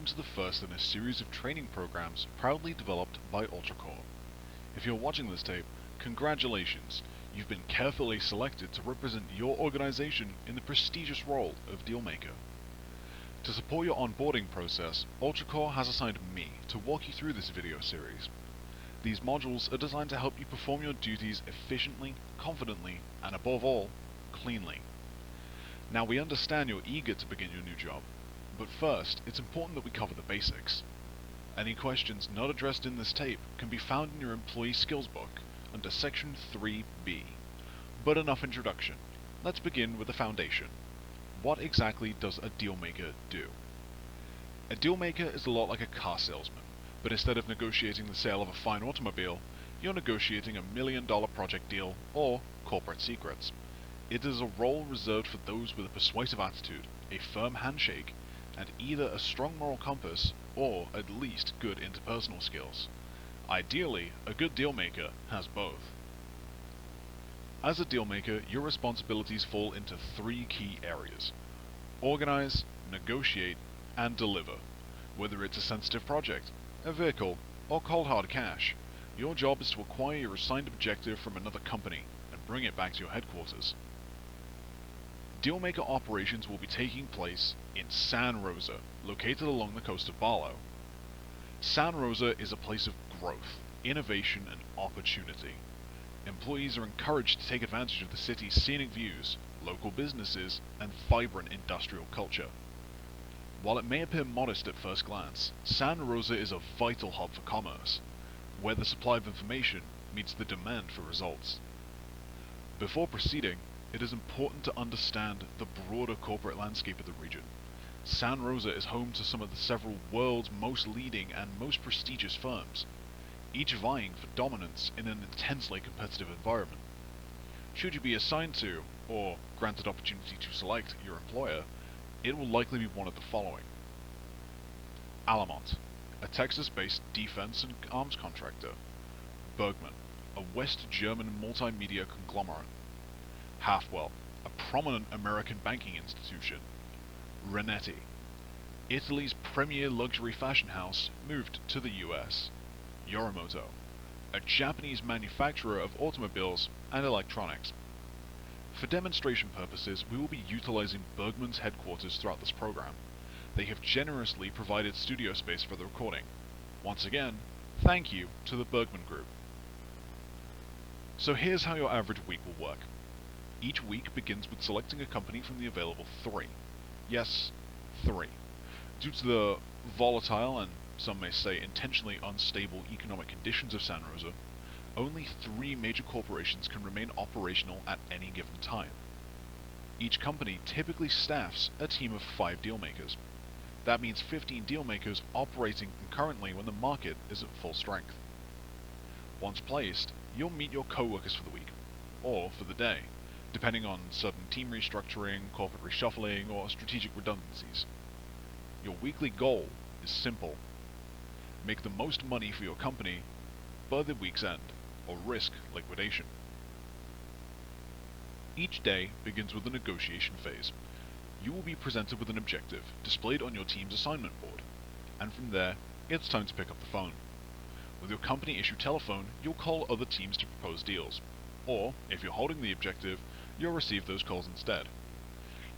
to the first in a series of training programs proudly developed by UltraCore. If you're watching this tape, congratulations! You've been carefully selected to represent your organization in the prestigious role of Dealmaker. To support your onboarding process, UltraCore has assigned me to walk you through this video series. These modules are designed to help you perform your duties efficiently, confidently, and above all, cleanly. Now we understand you're eager to begin your new job, but first it's important that we cover the basics. Any questions not addressed in this tape can be found in your Employee Skills book under Section 3B. But enough introduction. Let's begin with the foundation. What exactly does a dealmaker do? A dealmaker is a lot like a car salesman, but instead of negotiating the sale of a fine automobile, you're negotiating a $1 million project deal or corporate secrets. It is a role reserved for those with a persuasive attitude, a firm handshake, and either a strong moral compass or at least good interpersonal skills. Ideally, a good dealmaker has both. As a dealmaker, your responsibilities fall into three key areas: organize, negotiate, and deliver. Whether it's a sensitive project, a vehicle, or cold hard cash, your job is to acquire your assigned objective from another company and bring it back to your headquarters. Dealmaker operations will be taking place in San Rosa, located along the coast of Barlow. San Rosa is a place of growth, innovation, and opportunity. Employees are encouraged to take advantage of the city's scenic views, local businesses, and vibrant industrial culture. While it may appear modest at first glance, San Rosa is a vital hub for commerce, where the supply of information meets the demand for results. Before proceeding, it is important to understand the broader corporate landscape of the region. San Rosa is home to some of the several world's most leading and most prestigious firms, each vying for dominance in an intensely competitive environment. Should you be assigned to, or granted opportunity to select, your employer, it will likely be one of the following. Alamont, a Texas-based defense and arms contractor. Bergman, a West German multimedia conglomerate. Halfwell, a prominent American banking institution. Renetti, Italy's premier luxury fashion house, moved to the US. Yorimoto, a Japanese manufacturer of automobiles and electronics. For demonstration purposes, we will be utilizing Bergman's headquarters throughout this program. They have generously provided studio space for the recording. Once again, thank you to the Bergman Group. So here's how your average week will work. Each week begins with selecting a company from the available 3. Yes, 3. Due to the volatile and some may say intentionally unstable economic conditions of San Rosa, only 3 major corporations can remain operational at any given time. Each company typically staffs a team of 5 dealmakers. That means 15 dealmakers operating concurrently when the market is at full strength. Once placed, you'll meet your coworkers for the week, or for the day, depending on sudden team restructuring, corporate reshuffling, or strategic redundancies. Your weekly goal is simple. Make the most money for your company by the week's end, or risk liquidation. Each day begins with a negotiation phase. You will be presented with an objective displayed on your team's assignment board, and from there, it's time to pick up the phone. With your company-issued telephone, you'll call other teams to propose deals, or, if you're holding the objective, you'll receive those calls instead.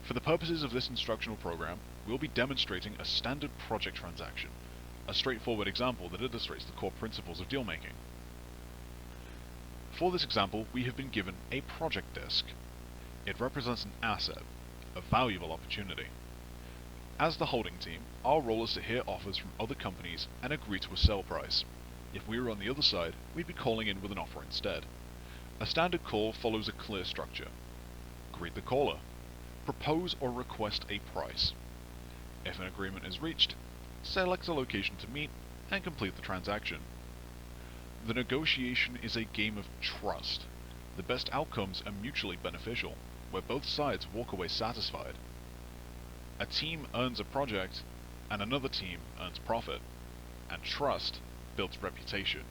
For the purposes of this instructional program, we'll be demonstrating a standard project transaction, a straightforward example that illustrates the core principles of dealmaking. For this example, we have been given a project desk. It represents an asset, a valuable opportunity. As the holding team, our role is to hear offers from other companies and agree to a sell price. If we were on the other side, we'd be calling in with an offer instead. A standard call follows a clear structure. Greet the caller. Propose or request a price. If an agreement is reached, select a location to meet and complete the transaction. The negotiation is a game of trust. The best outcomes are mutually beneficial, where both sides walk away satisfied. A team earns a project, and another team earns profit. And trust builds reputation,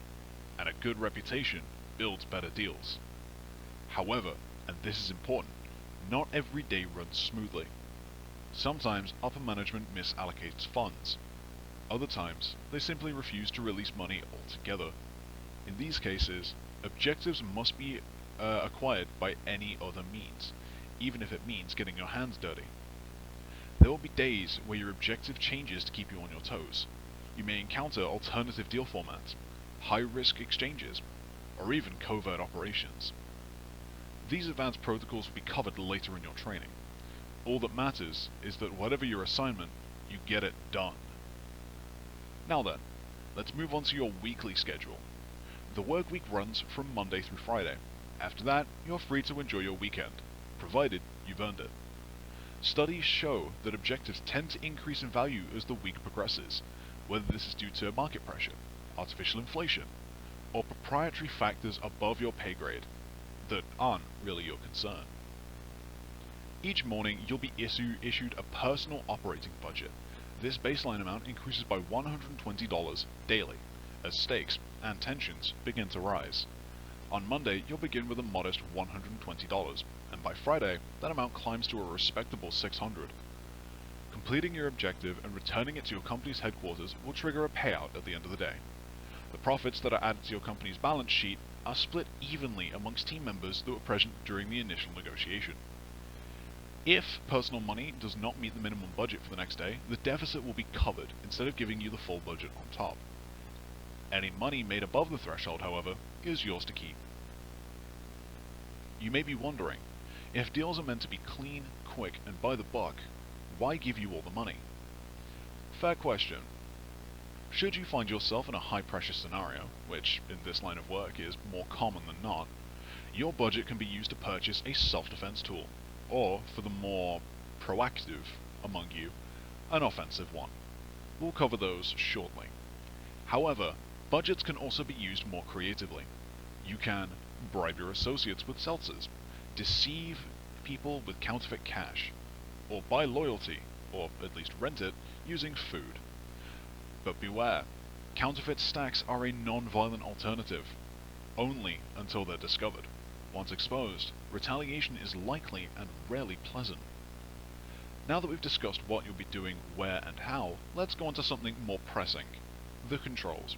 and a good reputation builds better deals. However, and this is important, not every day runs smoothly. Sometimes upper management misallocates funds. Other times, they simply refuse to release money altogether. In these cases, objectives must be acquired by any other means, even if it means getting your hands dirty. There will be days where your objective changes to keep you on your toes. You may encounter alternative deal formats, high-risk exchanges, or even covert operations. These advanced protocols will be covered later in your training. All that matters is that whatever your assignment, you get it done. Now then, let's move on to your weekly schedule. The work week runs from Monday through Friday. After that, you're free to enjoy your weekend, provided you've earned it. Studies show that objectives tend to increase in value as the week progresses, whether this is due to market pressure, artificial inflation, or proprietary factors above your pay grade that aren't really your concern. Each morning, you'll be issued a personal operating budget. This baseline amount increases by $120 daily, as stakes and tensions begin to rise. On Monday, you'll begin with a modest $120, and by Friday, that amount climbs to a respectable $600. Completing your objective and returning it to your company's headquarters will trigger a payout at the end of the day. The profits that are added to your company's balance sheet are split evenly amongst team members that were present during the initial negotiation. If personal money does not meet the minimum budget for the next day, the deficit will be covered instead of giving you the full budget on top. Any money made above the threshold, however, is yours to keep. You may be wondering, if deals are meant to be clean, quick, and by the buck, why give you all the money? Fair question. Should you find yourself in a high-pressure scenario, which in this line of work is more common than not, your budget can be used to purchase a self-defense tool, or, for the more proactive among you, an offensive one. We'll cover those shortly. However, budgets can also be used more creatively. You can bribe your associates with seltzers, deceive people with counterfeit cash, or buy loyalty, or at least rent it, using food. But beware, counterfeit stacks are a non-violent alternative, only until they're discovered. Once exposed, retaliation is likely and rarely pleasant. Now that we've discussed what you'll be doing, where and how, let's go on to something more pressing: the controls.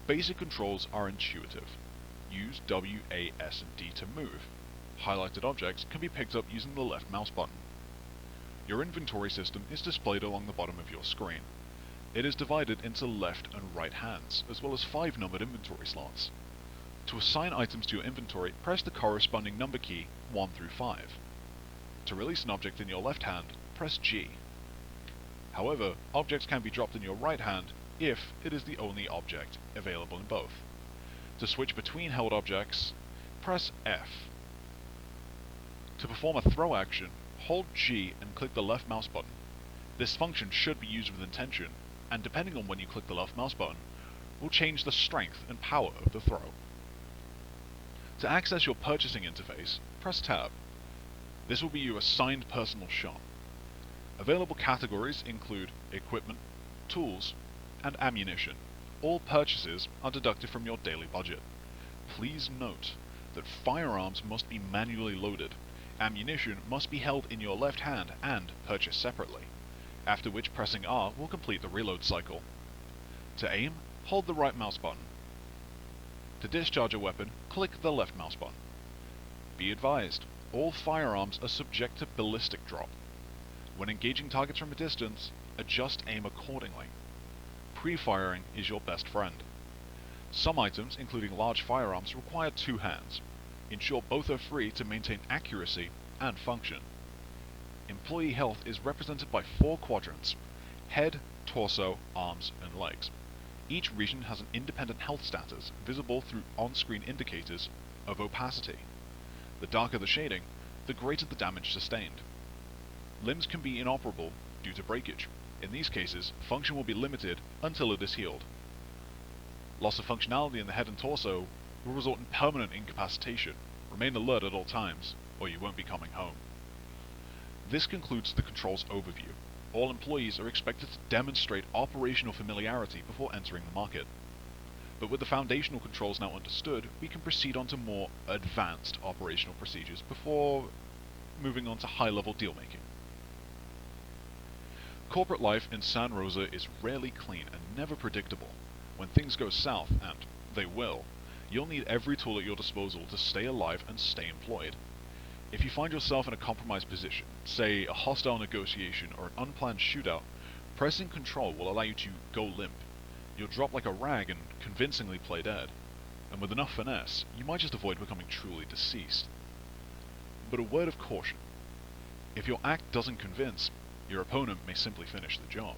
Basic controls are intuitive. Use W, A, S, and D to move. Highlighted objects can be picked up using the left mouse button. Your inventory system is displayed along the bottom of your screen. It is divided into left and right hands, as well as 5 numbered inventory slots. To assign items to your inventory, press the corresponding number key 1 through 5. To release an object in your left hand, press G. However, objects can be dropped in your right hand if it is the only object available in both. To switch between held objects, press F. To perform a throw action, hold G and click the left mouse button. This function should be used with intention, and depending on when you click the left mouse button, will change the strength and power of the throw. To access your purchasing interface, press Tab. This will be your assigned personal shop. Available categories include equipment, tools, and ammunition. All purchases are deducted from your daily budget. Please note that firearms must be manually loaded. Ammunition must be held in your left hand and purchased separately, after which pressing R will complete the reload cycle. To aim, hold the right mouse button. To discharge a weapon, click the left mouse button. Be advised, all firearms are subject to ballistic drop. When engaging targets from a distance, adjust aim accordingly. Pre-firing is your best friend. Some items, including large firearms, require 2 hands. Ensure both are free to maintain accuracy and function. Employee health is represented by 4 quadrants: head, torso, arms, and legs. Each region has an independent health status visible through on-screen indicators of opacity. The darker the shading, the greater the damage sustained. Limbs can be inoperable due to breakage. In these cases, function will be limited until it is healed. Loss of functionality in the head and torso will result in permanent incapacitation. Remain alert at all times, or you won't be coming home. This concludes the controls overview. All employees are expected to demonstrate operational familiarity before entering the market. But with the foundational controls now understood, we can proceed on to more advanced operational procedures before moving on to high-level deal making. Corporate life in San Rosa is rarely clean and never predictable. When things go south, and they will, you'll need every tool at your disposal to stay alive and stay employed. If you find yourself in a compromised position, say a hostile negotiation or an unplanned shootout, pressing control will allow you to go limp. You'll drop like a rag and convincingly play dead. And with enough finesse, you might just avoid becoming truly deceased. But a word of caution. If your act doesn't convince, your opponent may simply finish the job.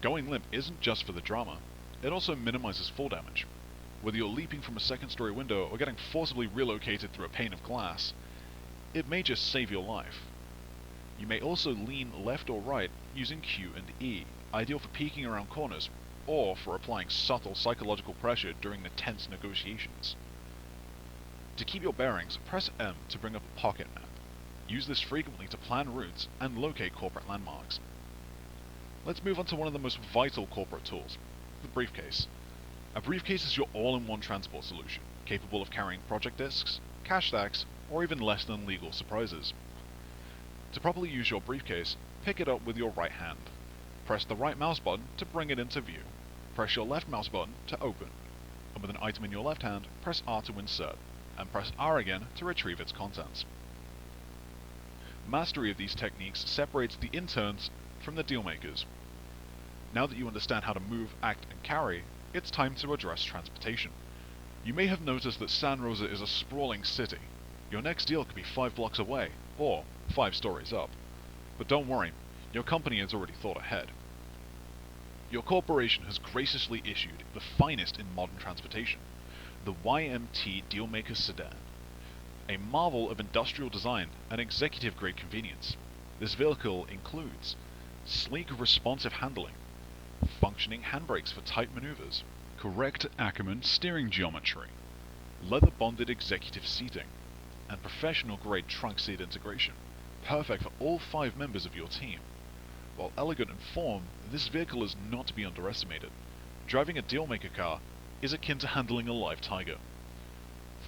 Going limp isn't just for the drama, it also minimizes fall damage. Whether you're leaping from a second-story window or getting forcibly relocated through a pane of glass, it may just save your life. You may also lean left or right using Q and E, ideal for peeking around corners, or for applying subtle psychological pressure during the tense negotiations. To keep your bearings, press M to bring up a pocket map. Use this frequently to plan routes and locate corporate landmarks. Let's move on to one of the most vital corporate tools, the briefcase. A briefcase is your all-in-one transport solution, capable of carrying project disks, cash stacks, or even less than legal surprises. To properly use your briefcase, pick it up with your right hand. Press the right mouse button to bring it into view. Press your left mouse button to open. And with an item in your left hand, press R to insert, and press R again to retrieve its contents. Mastery of these techniques separates the interns from the dealmakers. Now that you understand how to move, act, and carry, it's time to address transportation. You may have noticed that San Rosa is a sprawling city. Your next deal could be 5 blocks away, or 5 stories up. But don't worry, your company has already thought ahead. Your corporation has graciously issued the finest in modern transportation, the YMT Dealmaker Sedan. A marvel of industrial design and executive-grade convenience. This vehicle includes sleek, responsive handling, functioning handbrakes for tight maneuvers, correct Ackerman steering geometry, leather-bonded executive seating, and professional-grade trunk seat integration, perfect for all 5 members of your team. While elegant in form, this vehicle is not to be underestimated. Driving a Dealmaker car is akin to handling a live tiger.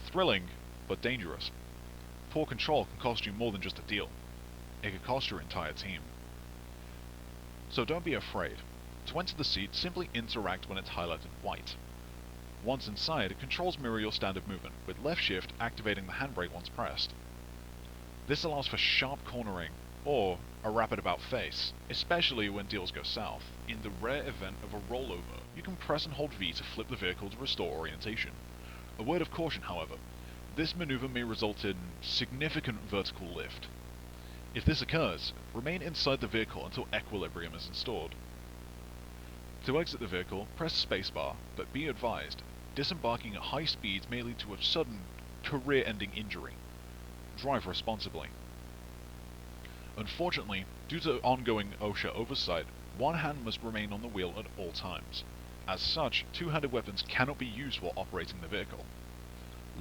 Thrilling, but dangerous. Poor control can cost you more than just a deal. It could cost your entire team. So don't be afraid. To enter the seat, simply interact when it's highlighted white. Once inside, controls mirror your standard movement, with left shift activating the handbrake once pressed. This allows for sharp cornering, or a rapid about face, especially when deals go south. In the rare event of a rollover, you can press and hold V to flip the vehicle to restore orientation. A word of caution, however, this maneuver may result in significant vertical lift. If this occurs, remain inside the vehicle until equilibrium is installed. To exit the vehicle, press spacebar, but be advised, disembarking at high speeds may lead to a sudden, career-ending injury. Drive responsibly. Unfortunately, due to ongoing OSHA oversight, one hand must remain on the wheel at all times. As such, two-handed weapons cannot be used while operating the vehicle.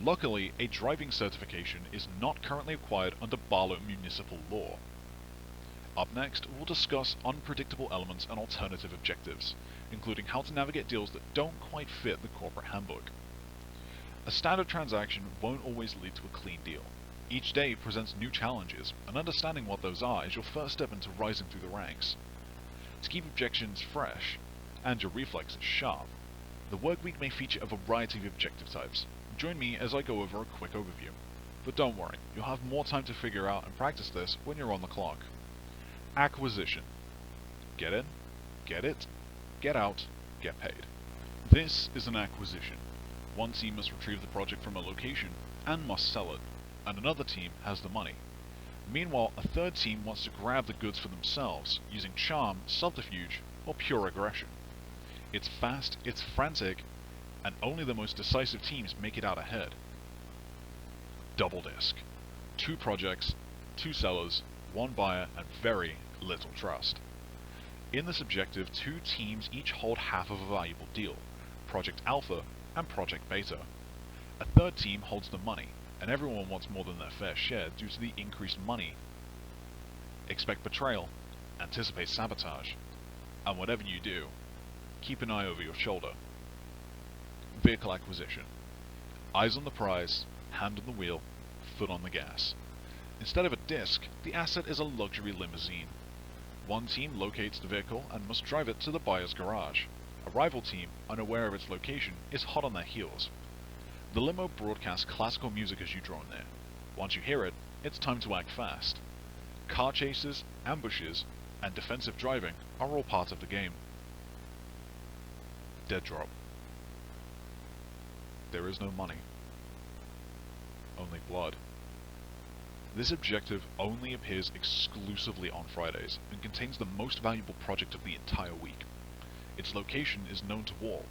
Luckily, a driving certification is not currently required under Barlow municipal law. Up next, we'll discuss unpredictable elements and alternative objectives, including how to navigate deals that don't quite fit the corporate handbook. A standard transaction won't always lead to a clean deal. Each day presents new challenges, and understanding what those are is your first step into rising through the ranks. To keep objections fresh, and your reflexes sharp, the work week may feature a variety of objective types. Join me as I go over a quick overview. But don't worry, you'll have more time to figure out and practice this when you're on the clock. Acquisition. Get in, get it, get out, get paid. This is an acquisition. One team must retrieve the project from a location and must sell it, and another team has the money. Meanwhile, a third team wants to grab the goods for themselves, using charm, subterfuge, or pure aggression. It's fast, it's frantic, and only the most decisive teams make it out ahead. Double disc. 2 projects, 2 sellers, 1 buyer, and very little trust. In this objective, 2 teams each hold half of a valuable deal, Project Alpha and Project Beta. A third team holds the money, and everyone wants more than their fair share due to the increased money. Expect betrayal, anticipate sabotage, and whatever you do, keep an eye over your shoulder. Vehicle acquisition. Eyes on the prize, hand on the wheel, foot on the gas. Instead of a disc, the asset is a luxury limousine. One team locates the vehicle and must drive it to the buyer's garage. A rival team, unaware of its location, is hot on their heels. The limo broadcasts classical music as you draw near. Once you hear it, it's time to act fast. Car chases, ambushes, and defensive driving are all part of the game. Dead drop. There is no money. Only blood. This objective only appears exclusively on Fridays and contains the most valuable project of the entire week. Its location is known to all.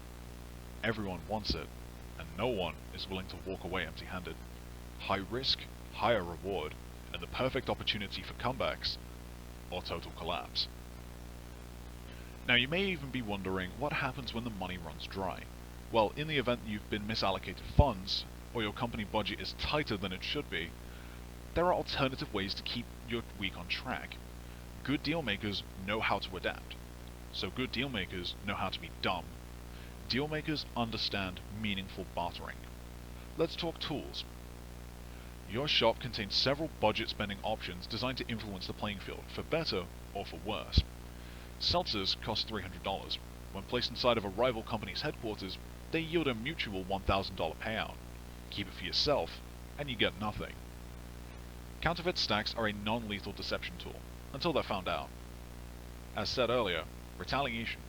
Everyone wants it, and no one is willing to walk away empty-handed. High risk, higher reward, and the perfect opportunity for comebacks or total collapse. Now you may even be wondering what happens when the money runs dry. Well, in the event you've been misallocated funds, or your company budget is tighter than it should be, there are alternative ways to keep your week on track. Good dealmakers know how to adapt. So good dealmakers know how to be dumb. Dealmakers understand meaningful bartering. Let's talk tools. Your shop contains several budget spending options designed to influence the playing field, for better or for worse. Seltzers cost $300. When placed inside of a rival company's headquarters, they yield a mutual $1,000 payout. Keep it for yourself, and you get nothing. Counterfeit stacks are a non-lethal deception tool, until they're found out. As said earlier, retaliation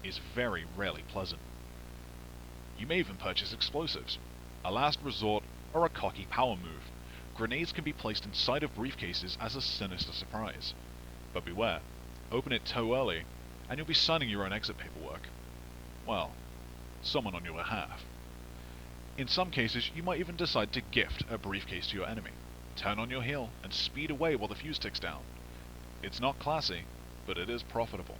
is very rarely pleasant. You may even purchase explosives, a last resort or a cocky power move. Grenades can be placed inside of briefcases as a sinister surprise. But beware, open it too early, and you'll be signing your own exit paperwork. Well, someone on your behalf. In some cases, you might even decide to gift a briefcase to your enemy. Turn on your heel and speed away while the fuse ticks down. It's not classy, but it is profitable.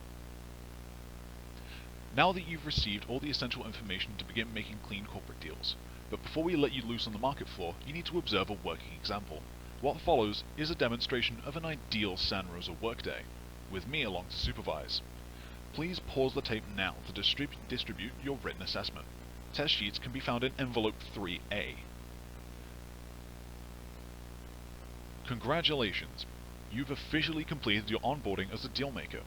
Now that you've received all the essential information to begin making clean corporate deals, but before we let you loose on the market floor, you need to observe a working example. What follows is a demonstration of an ideal San Rosa workday, with me along to supervise. Please pause the tape now to distribute your written assessment. Test sheets can be found in envelope 3A. Congratulations! You've officially completed your onboarding as a dealmaker.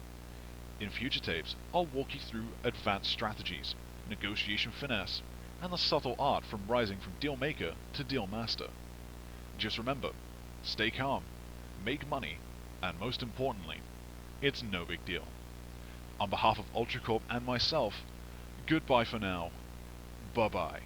In future tapes, I'll walk you through advanced strategies, negotiation finesse, and the subtle art from rising from dealmaker to dealmaster. Just remember, stay calm, make money, and most importantly, it's no big deal. On behalf of UltraCorp and myself, goodbye for now. Bye-bye.